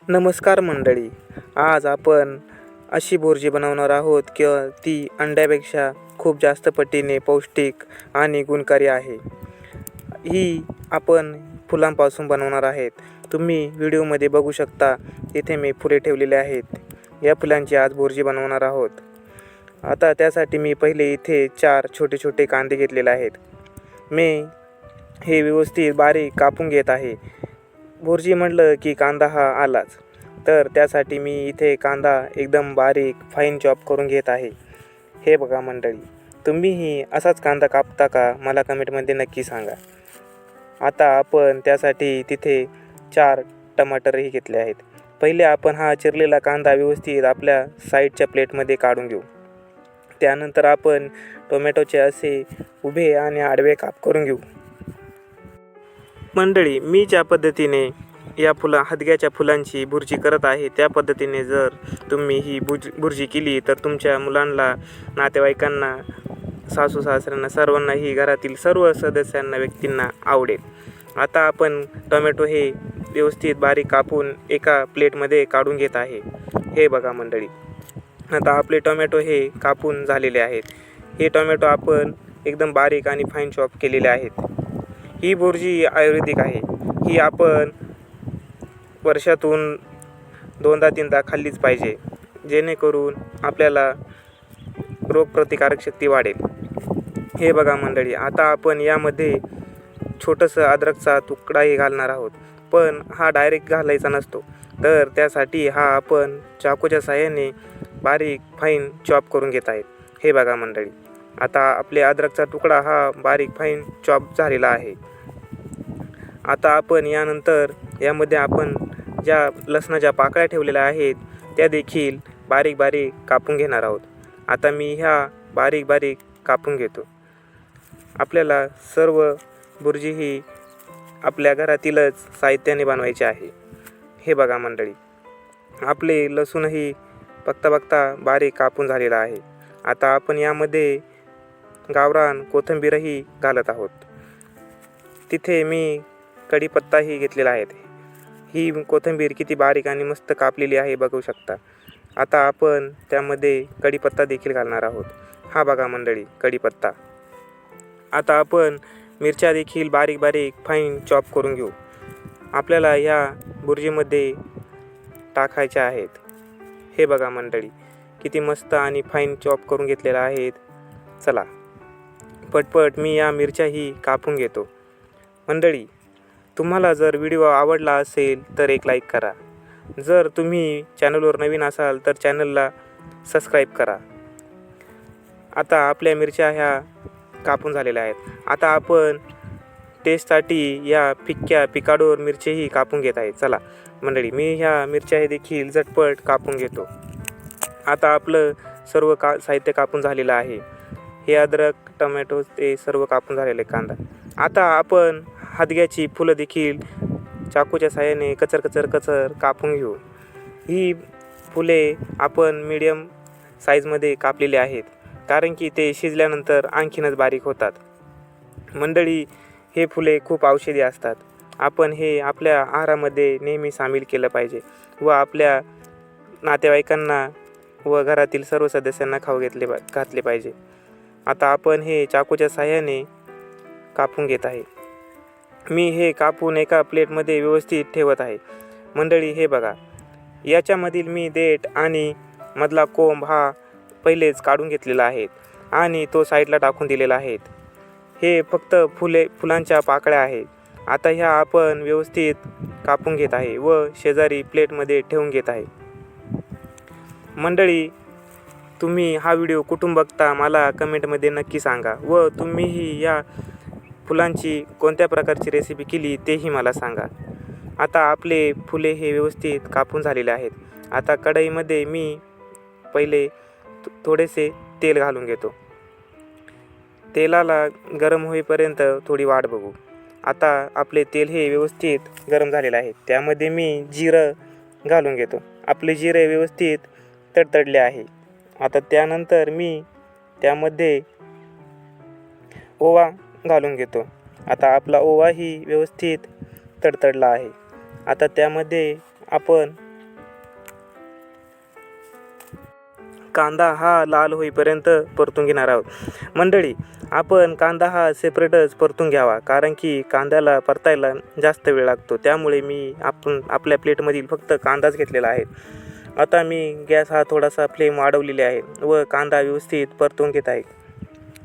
नमस्कार मंडळी. आज आपण अशी भुर्जी बनवणार आहोत किंवा ती अंड्यापेक्षा खूप जास्त पटीने पौष्टिक आणि गुणकारी आहे. ही आपण फुलांपासून बनवणार आहेत. तुम्ही व्हिडिओमध्ये बघू शकता, इथे मी फुले ठेवलेले आहेत. या फुलांची आज भुर्जी बनवणार आहोत. आता त्यासाठी मी पहिले इथे 4 छोटे छोटे कांदे घेतलेले आहेत. मी हे व्यवस्थित बारीक कापून घेत आहे. भुर्जी म्हटलं की कांदा हा आलाच, तर त्यासाठी मी इथे कांदा एकदम बारीक फाईन चॉप करून घेत आहे. हे बघा मंडळी, तुम्हीही असाच कांदा कापता का, मला कमेंटमध्ये नक्की सांगा. आता आपण त्यासाठी तिथे 4 टमाटरही घेतले आहेत. पहिले आपण हा चिरलेला कांदा व्यवस्थित आपल्या साईडच्या प्लेटमध्ये काढून घेऊ. त्यानंतर आपण टोमॅटोचे असे उभे आणि आडवे काप करून घेऊ. मंडळी, मी ज्या पद्धतीने या हदग्याच्या फुलांची भुर्जी करत आहे, त्या पद्धतीने जर तुम्ही ही भुर्जी केली तर तुमच्या मुलांना, नातेवाईकांना, सासू सासऱ्यांना, सर्वांनाही, घरातील सर्व सदस्यांना, व्यक्तींना आवडेल. आता आपण टोमॅटो हे व्यवस्थित बारीक कापून एका प्लेटमध्ये काढून घेत आहे. हे बघा मंडळी, आता आपले टोमॅटो हे कापून झालेले आहेत. हे टोमॅटो आपण एकदम बारीक आणि फाईन चॉप केलेले आहेत. ही भुर्जी आयुर्वेदिक आहे. ही आपण वर्षातून 2दा-3दा खाल्लीच पाहिजे, जेणेकरून आपल्याला रोगप्रतिकारक शक्ती वाढेल. हे बघा मंडळी, आता आपण यामध्ये छोटंसं अद्रकचा तुकडाही घालणार आहोत. पण हा डायरेक्ट घालायचा नसतो, तर त्यासाठी हा आपण चाकूच्या साहाय्याने बारीक फाईन चॉप करून घेत आहेत. हे बघा मंडळी, आता आपले अद्रकचा तुकडा हा बारीक फाईन चॉप झालेला आहे. आता आपण यानंतर यामध्ये आपण ज्या लसणाच्या पाकळ्या ठेवलेल्या आहेत, त्या देखील बारीक बारीक कापून घेणार आहोत. आता मी ह्या बारीक बारीक कापून घेतो. आपल्याला सर्व भुर्जी ही आपल्या घरातीलच साहित्याने बनवायची आहे. हे बघा मंडळी, आपले लसूणही बघता बघता बारीक कापून झालेला आहे. आता आपण यामध्ये गावरान कोथिंबीरही घालत आहोत. तिथे मी कढीपत्ताही घेतलेला आहे. ही कोथिंबीर किती बारीक आणि मस्त कापलेली आहे, बघू शकता. आता आपण त्यामध्ये कढीपत्ता देखील घालणार आहोत. हा बघा मंडळी, कढीपत्ता. आता आपण मिरच्या देखील बारीक बारीक फाईन चॉप करून घेऊ. आपल्याला ह्या भुर्जीमध्ये टाकायच्या आहेत. हे बघा मंडळी, किती मस्त आणि फाईन चॉप करून घेतलेला आहेत. चला पटपट मी या मिरच्याही कापून घेतो. मंडळी, तुम्हाला जर व्हिडिओ आवडला असेल तर एक लाईक करा. जर तुम्ही चॅनलवर नवीन असाल तर चॅनलला सबस्क्राईब करा. आता आपल्या मिरच्या ह्या कापून झालेल्या आहेत. आता आपण टेस्टसाठी या फिक्क्या पिकाडोर मिरच्याही कापून घेत आहे. चला मंडळी, मी ह्या मिरच्या हे देखील झटपट कापून घेतो. आता आपलं सर्व साहित्य कापून झालेलं आहे. हे अद्रक, टोमॅटो ते सर्व कापून झालेले कांदा. आता आपण हदग्याची फुलं देखील चाकूच्या साहाय्याने कचर कचर कचर कापून घेऊ. ही फुले आपण मीडियम साईजमध्ये कापलेली आहेत, कारण की ते शिजल्यानंतर आणखीनच बारीक होतात. मंडळी, हे फुले खूप औषधी असतात. आपण हे आपल्या आहारामध्ये नेहमी सामील केलं पाहिजे व आपल्या नातेवाईकांना व घरातील सर्व सदस्यांना खाऊ घातले पाहिजे. आता आपण हे चाकूच्या साहाय्याने कापून घेत आहे. मी हे कापून एका प्लेटमध्ये व्यवस्थित ठेवत आहे. मंडळी, हे बघा, याच्यामधील मी देठ आणि मधला कोंब हा पहिलेच काढून घेतलेला आहे आणि तो साईडला टाकून दिलेला आहे. हे फक्त फुलांच्या पाकळ्या आहेत. आता ह्या आपण व्यवस्थित कापून घेत आहे व शेजारी प्लेटमध्ये ठेवून घेत आहे. मंडळी, तुम्ही हा व्हिडिओ कुठून बघता मला कमेंटमध्ये नक्की सांगा व तुम्हीही या फुलांची कोणत्या प्रकारची रेसिपी केली तेही मला सांगा. आता आपले फुले हे व्यवस्थित कापून झालेले आहेत. आता कढईमध्ये मी पहिले थोडेसे तेल घालून घेतो. तेलाला गरम होईपर्यंत थोडी वाट बघू. आता आपले तेल हे व्यवस्थित गरम झालेले आहे. त्यामध्ये मी जिरं घालून घेतो. आपले जिरे व्यवस्थित तडतडले आहे. आता त्यानंतर मी त्यामध्ये ओवा घालून घेतो. आता आपला ओवाही व्यवस्थित तडतडला आहे. आता त्यामध्ये आपण कांदा हा लाल होईपर्यंत परतून घेणार आहोत मंडळी. आपण कांदा हा सेपरेटच परतून घ्यावा, कारण की कांद्याला परतायला जास्त वेळ लागतो. त्यामुळे आपण आपल्या प्लेटमधील फक्त कांदाच घेतलेला आहे. आता मी गॅस हा थोडासा फ्लेम वाढवलेले आहे व कांदा व्यवस्थित परतून घेत आहे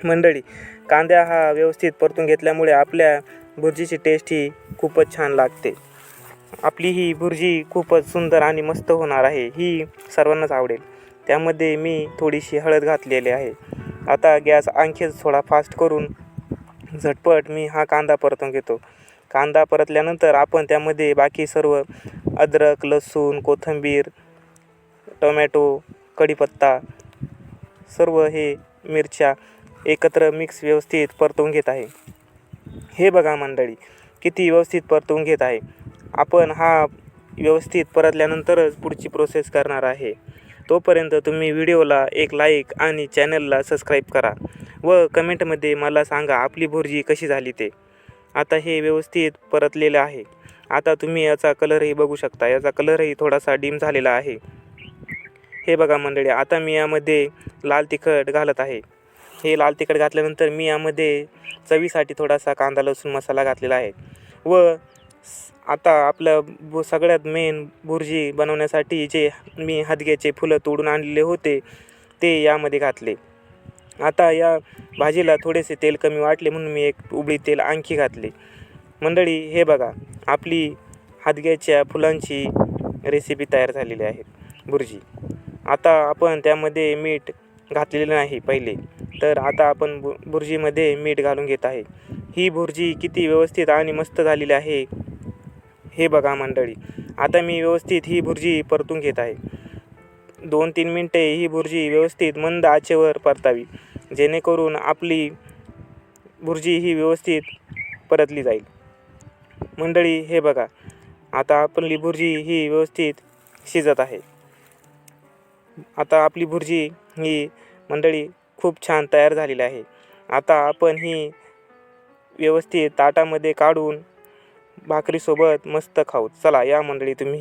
मंडळी. कांदा हा व्यवस्थित परतून घेतल्यामुळे आपल्या भुर्जीची टेस्ट ही खूपच छान लागते. आपली ही भुर्जी खूपच सुंदर आणि मस्त होणार आहे. ही सर्वांनाच आवडेल. त्यामध्ये मी थोडीशी हळद घातलेली आहे. आता गॅस आणखीच थोडा फास्ट करून झटपट मी हा कांदा परतून घेतो. कांदा परतल्यानंतर आपण त्यामध्ये बाकी सर्व अद्रक, लसूण, कोथिंबीर, टोमॅटो, कढीपत्ता, सर्व हे मिरच्या एकत्र मिक्स व्यवस्थित परतवून घेत आहे. हे बघा मंडळी, किती व्यवस्थित परतवून घेत आहे. आपण हा व्यवस्थित परतल्यानंतरच पुढची प्रोसेस करणार आहे. तोपर्यंत तुम्ही व्हिडिओला एक लाईक आणि चॅनलला सबस्क्राईब करा व कमेंटमध्ये मला सांगा आपली भुर्जी कशी झाली ते. आता हे व्यवस्थित परतलेलं आहे. आता तुम्ही याचा कलरही बघू शकता. याचा कलरही थोडासा डिम झालेला आहे. हे बघा मंडळी, आता मी यामध्ये लाल तिखट घालत आहे. हे लाल तिखट घातल्यानंतर मी यामध्ये चवीसाठी थोडासा कांदा लसूण मसाला घातलेला आहे व आता आपलं सगळ्यात मेन भुर्जी बनवण्यासाठी जे मी हदग्याचे फुलं तोडून आणलेले होते ते यामध्ये घातले. आता या भाजीला थोडेसे तेल कमी वाटले म्हणून मी एक उबळी तेल आणखी घातले. मंडळी हे बघा, आपली हदग्याच्या फुलांची रेसिपी तयार झालेली आहे भुर्जी. आता आपण त्यामध्ये मीठ घातलेलं नाही पहिले, तर आता आपण भुर्जीमध्ये मीठ घालून घेत आहे. ही भुर्जी किती व्यवस्थित आणि मस्त झालेली आहे हे बघा मंडळी. आता मी व्यवस्थित ही भुर्जी परतून घेत आहे. 2-3 मिनटे ही भुर्जी व्यवस्थित मंद आचेवर परतावी, जेणेकरून आपली भुर्जी ही व्यवस्थित परतली जाईल. मंडळी हे बघा, आता आपली भुर्जी ही व्यवस्थित शिजत आहे. आता आपली भुर्जी ही मंडळी खूप छान तयार झालेली आहे. आता आपण ही व्यवस्थित ताटामध्ये काढून भाकरीसोबत मस्त खाऊ. चला या मंडळी, तुम्ही